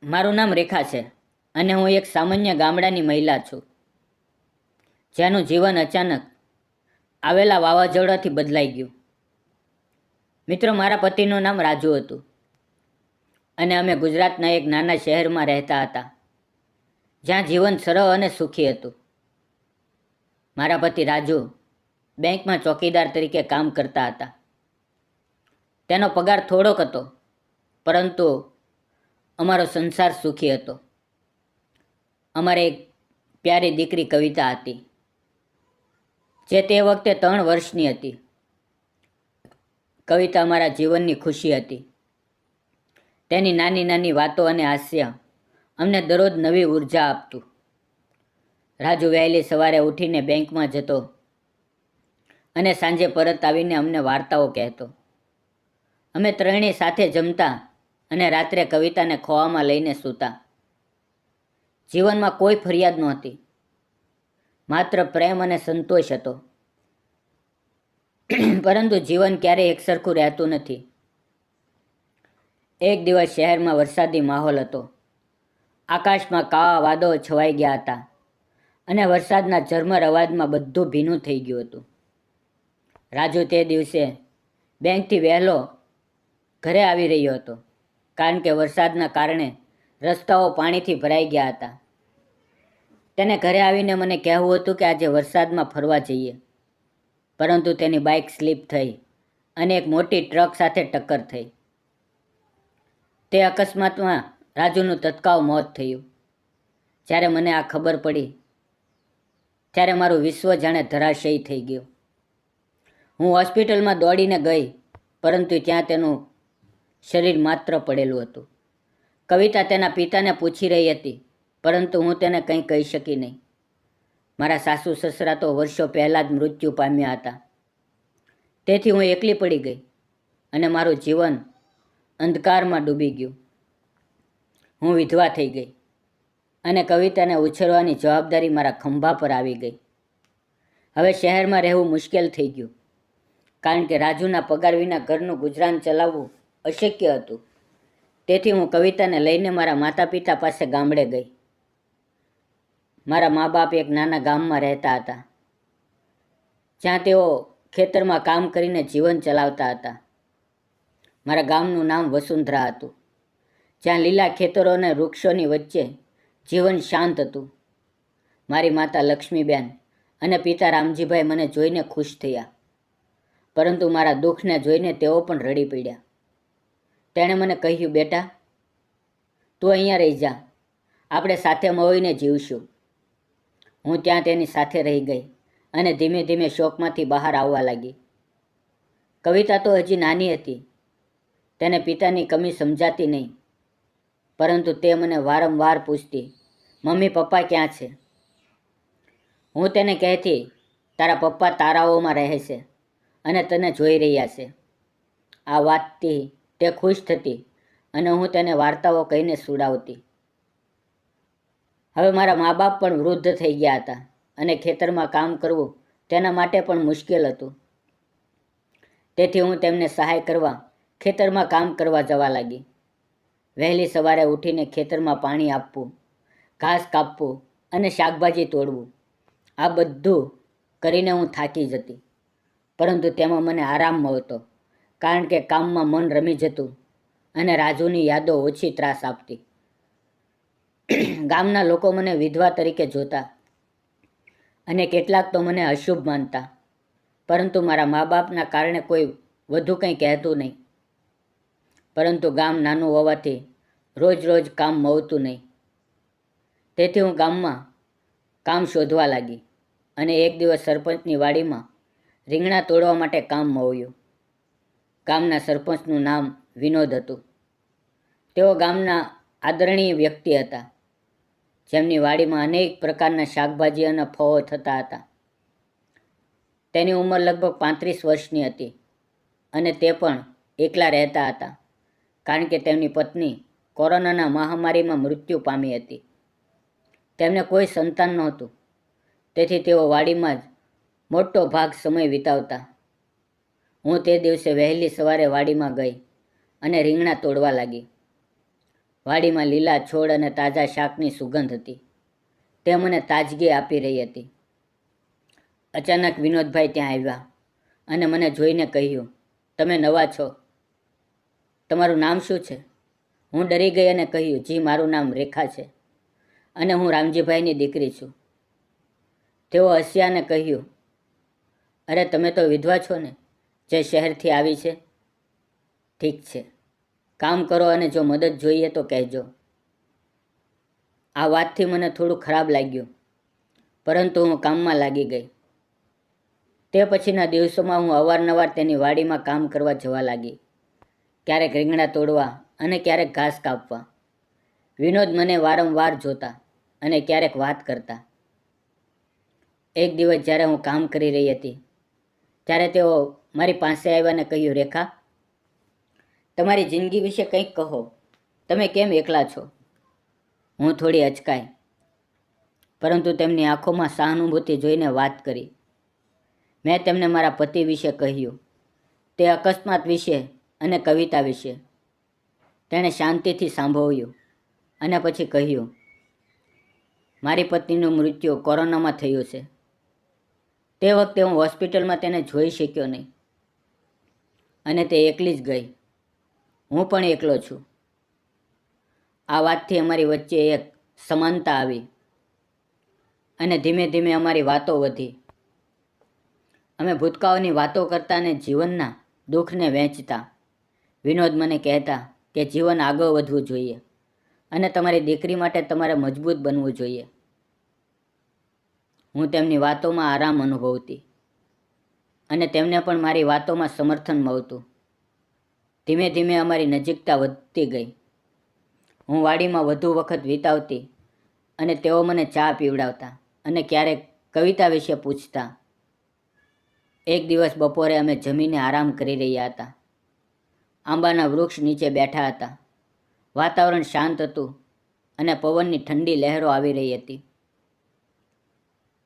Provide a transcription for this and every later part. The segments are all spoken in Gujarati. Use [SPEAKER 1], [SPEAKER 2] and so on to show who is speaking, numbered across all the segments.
[SPEAKER 1] મારું નામ રેખા છે અને હું એક સામાન્ય ગામડાની મહિલા છું, જેનું જીવન અચાનક આવેલા વાવાઝોડાથી બદલાઈ ગયું. મિત્રો, મારા પતિનું નામ રાજુ હતું અને અમે ગુજરાતના એક નાના શહેરમાં રહેતા હતા, જ્યાં જીવન સરળ અને સુખી હતું. મારા પતિ રાજુ બેંકમાં ચોકીદાર તરીકે કામ કરતા હતા. તેનો પગાર થોડોક હતો, પરંતુ અમારો સંસાર સુખી હતો. અમારે એક પ્યારી દીકરી કવિતા હતી, જે તે વખતે 3 વર્ષની હતી. કવિતા અમારા જીવનની ખુશી હતી. તેની નાની નાની વાતો અને હાસ્ય અમને દરરોજ નવી ઉર્જા આપતું. રાજુ વહેલી સવારે ઉઠીને બેંકમાં જતો અને સાંજે પરત આવીને અમને વાર્તાઓ કહેતો. અમે ત્રણેય સાથે જમતા અને રાત્રે કવિતાને ખોવામાં લઈને સૂતા. જીવનમાં કોઈ ફરિયાદ નહોતી, માત્ર પ્રેમ અને સંતોષ હતો. પરંતુ જીવન ક્યારેય એકસરખું રહેતું નથી. એક દિવસ શહેરમાં વરસાદી માહોલ હતો. આકાશમાં કાળા વાદળો છવાઈ ગયા હતા અને વરસાદના ઝરમર અવાજમાં બધું ભીનું થઈ ગયું હતું. રાજુ તે દિવસે બેંકથી વહેલો ઘરે આવી રહ્યો હતો, કારણ કે વરસાદના કારણે રસ્તાઓ પાણીથી ભરાઈ ગયા હતા. તેને ઘરે આવીને મને કહેવું હતું કે આજે વરસાદમાં ફરવા જઈએ, પરંતુ તેની બાઇક સ્લીપ થઈ અને એક મોટી ટ્રક સાથે ટક્કર થઈ. તે અકસ્માતમાં રાજુનું તત્કાળ મોત થયું. જ્યારે મને આ ખબર પડી, ત્યારે મારું વિશ્વ જાણે ધરાશયી થઈ ગયું. હું હોસ્પિટલમાં દોડીને ગઈ, પરંતુ ત્યાં તેનું શરીર માત્ર પડેલું હતું. કવિતા તેના પિતાને પૂછી રહી હતી, પરંતુ હું તેને કંઈ કહી શકી નહીં. મારા સાસુ સસરા તો વર્ષો પહેલાં જ મૃત્યુ પામ્યા હતા. તેથી હું એકલી પડી ગઈ અને મારું જીવન અંધકારમાં ડૂબી ગયું. હું વિધવા થઈ ગઈ અને કવિતાને ઉછેરવાની જવાબદારી મારા ખંભા પર આવી ગઈ. હવે શહેરમાં રહેવું મુશ્કેલ થઈ ગયું, કારણ કે રાજુના પગાર વિના ઘરનું ગુજરાન ચલાવવું અશક્ય હતું. તેથી હું કવિતાને લઈને મારા માતા પિતા પાસે ગામડે ગઈ. મારા મા બાપ એક નાના ગામમાં રહેતા હતા, જ્યાં તેઓ ખેતરમાં કામ કરીને જીવન ચલાવતા હતા. મારા ગામનું નામ વસુંધરા હતું, જ્યાં લીલા ખેતરો અને વૃક્ષોની વચ્ચે જીવન શાંત હતું. મારી માતા લક્ષ્મીબેન અને પિતા રામજીભાઈ મને જોઈને ખુશ થયા, પરંતુ મારા દુઃખને જોઈને તેઓ પણ રડી પડ્યા. તેણે મને કહ્યું, બેટા, તું અહીંયા રહી જા, આપણે સાથે મળીને જીવશું. હું ત્યાં તેની સાથે રહી ગઈ અને ધીમે ધીમે શોકમાંથી બહાર આવવા લાગી. કવિતા તો હજી નાની હતી, તેને પિતાની કમી સમજાતી નહીં, પરંતુ તે મને વારંવાર પૂછતી, મમ્મી, પપ્પા ક્યાં છે? હું તેને કહેતી, તારા પપ્પા તારાઓમાં રહે છે અને તને જોઈ રહ્યા છે. આ વાતથી તે ખુશ થતી અને હું તેને વાર્તાઓ કહીને સુડાવતી. હવે મારા મા બાપ પણ વૃદ્ધ થઈ ગયા હતા અને ખેતરમાં કામ કરવું તેના માટે પણ મુશ્કેલ હતું. તેથી હું તેમને સહાય કરવા ખેતરમાં કામ કરવા જવા લાગી. વહેલી સવારે ઉઠીને ખેતરમાં પાણી આપવું, ઘાસ કાપવું અને શાકભાજી તોડવું, આ બધું કરીને હું થાકી જતી, પરંતુ તેમાં મને આરામ મળતો, કારણ કે કામમાં મન રમી જતું અને રાજુની યાદો ઓછી ત્રાસ આપતી. ગામના લોકો મને વિધવા તરીકે જોતા અને કેટલાક તો મને અશુભ માનતા, પરંતુ મારા મા બાપના કારણે કોઈ વધુ કંઈ કહેતું નહીં. પરંતુ ગામ નાનું હોવાથી રોજ રોજ કામ મળતું નહીં. તેથી હું ગામમાં કામ શોધવા લાગી અને એક દિવસ સરપંચની વાડીમાં રીંગણા તોડવા માટે કામ મળ્યું. ગામના સરપંચનું નામ વિનોદ હતું. તેઓ ગામના આદરણીય વ્યક્તિ હતા, જેમની વાડીમાં અનેક પ્રકારના શાકભાજી અને ફળો થતા હતા. તેની ઉંમર લગભગ 35 વર્ષની હતી અને તે પણ એકલા રહેતા હતા, કારણ કે તેમની પત્ની કોરોનાના મહામારીમાં મૃત્યુ પામી હતી. તેમને કોઈ સંતાન નહોતું, તેથી તેઓ વાડીમાં જ મોટો ભાગ સમય વિતાવતા. હું તે દિવસે વહેલી સવારે વાડીમાં ગઈ અને રીંગણા તોડવા લાગી. વાડીમાં લીલા છોડ અને તાજા શાકની સુગંધ હતી. તે મને તાજગી આપી રહી હતી. અચાનક વિનોદભાઈ ત્યાં આવ્યા અને મને જોઈને કહ્યું, તમે નવા છો, તમારું નામ શું છે? હું ડરી ગઈ અને કહ્યું, જી મારું નામ રેખા છે અને હું રામજીભાઈની દીકરી છું. તેઓ હસ્યા અને કહ્યું, અરે તમે તો વિધવા છો ને, જે શહેરથી આવી છે? ઠીક છે, કામ કરો અને જો મદદ જોઈએ તો કહેજો. આ વાતથી મને થોડું ખરાબ લાગ્યું, પરંતુ હું કામમાં લાગી ગઈ. તે પછીના દિવસોમાં હું અવારનવાર તેની વાડીમાં કામ કરવા જવા લાગી, ક્યારેક રીંગણા તોડવા અને ક્યારેક ઘાસ કાપવા. વિનોદ મને વારંવાર જોતા અને ક્યારેક વાત કરતા. એક દિવસ જ્યારે હું કામ કરી રહી હતી ત્યારે તેઓ મારી પાસે આવ્યા અને કહ્યું, રેખા, તમારી જિંદગી વિશે કંઈક કહો, તમે કેમ એકલા છો? હું થોડી અચકાઈ, પરંતુ તેમની આંખોમાં સહાનુભૂતિ જોઈને વાત કરી. મેં તેમને મારા પતિ વિશે કહ્યું, તે અકસ્માત વિશે અને કવિતા વિશે. તેણે શાંતિથી સાંભળ્યું અને પછી કહ્યું, મારી પત્નીનું મૃત્યુ કોરોનામાં થયું છે. તે વખતે હું હોસ્પિટલમાં તેને જોઈ શક્યો નહીં અને તે એકલી જ ગઈ. હું પણ એકલો છું. આ વાતથી અમારી વચ્ચે એક સમાનતા આવી અને ધીમે ધીમે અમારી વાતો વધી. અમે ભૂતકાળની વાતો કરતા અને જીવનના દુઃખને વહેંચતા. વિનોદ મને કહેતા કે જીવન આગળ વધવું જોઈએ અને તમારી દીકરી માટે તમારે મજબૂત બનવું જોઈએ. હું તેમની વાતોમાં આરામ અનુભવતી અને તેમને પણ મારી વાતોમાં સમર્થન મળતું. ધીમે ધીમે અમારી નજીકતા વધતી ગઈ. હું વાડીમાં વધુ વખત વિતાવતી અને તેઓ મને ચા પીવડાવતા અને ક્યારેક કવિતા વિશે પૂછતા. એક દિવસ બપોરે અમે જમીને આરામ કરી રહ્યા હતા. આંબાના વૃક્ષ નીચે બેઠા હતા. વાતાવરણ શાંત હતું અને પવનની ઠંડી લહેરો આવી રહી હતી.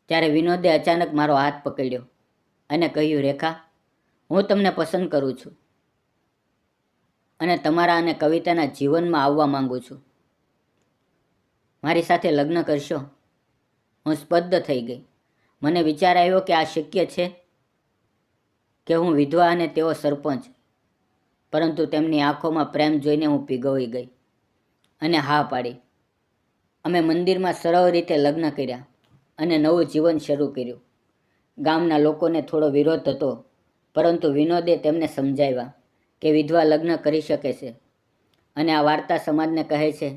[SPEAKER 1] ત્યારે વિનોદે અચાનક મારો હાથ પકડ્યો અને કહ્યું, રેખા, હું તમને પસંદ કરું છું અને તમારા અને કવિતાના જીવનમાં આવવા માંગુ છું. મારી સાથે લગ્ન કરશો? હું સ્તબ્ધ થઈ ગઈ. મને વિચાર આવ્યો કે આ શક્ય છે કે હું વિધવા અને તેઓ સરપંચ. પરંતુ તેમની આંખોમાં પ્રેમ જોઈને હું પીગળી ગઈ અને હા પાડી. અમે મંદિરમાં સરળ રીતે લગ્ન કર્યા અને નવું જીવન શરૂ કર્યું. ગામના લોકોને થોડો વિરોધ હતો, પરંતુ વિનોદે તેમને સમજાવ્યા કે વિધવા લગ્ન કરી શકે છે અને આ વાર્તા સમાજને કહે છે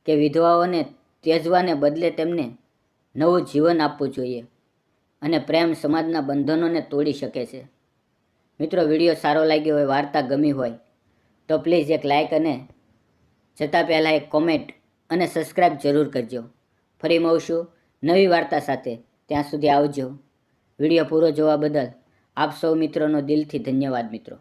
[SPEAKER 1] કે વિધવાઓને ત્યજવાને બદલે તેમને નવું જીવન આપવું જોઈએ અને પ્રેમ સમાજના બંધનોને તોડી શકે છે. મિત્રો, વિડીયો સારો લાગ્યો હોય, વાર્તા ગમી હોય તો પ્લીઝ એક લાઇક અને જતાં પહેલાં એક કોમેન્ટ અને સબસ્ક્રાઈબ જરૂર કરજો. ફરી મળશું નવી વાર્તા સાથે. ત્યાં સુધી આવજો. વિડીયો પૂરો જોવા બદલ આપ સૌ મિત્રોનો દિલથી ધન્યવાદ મિત્રો.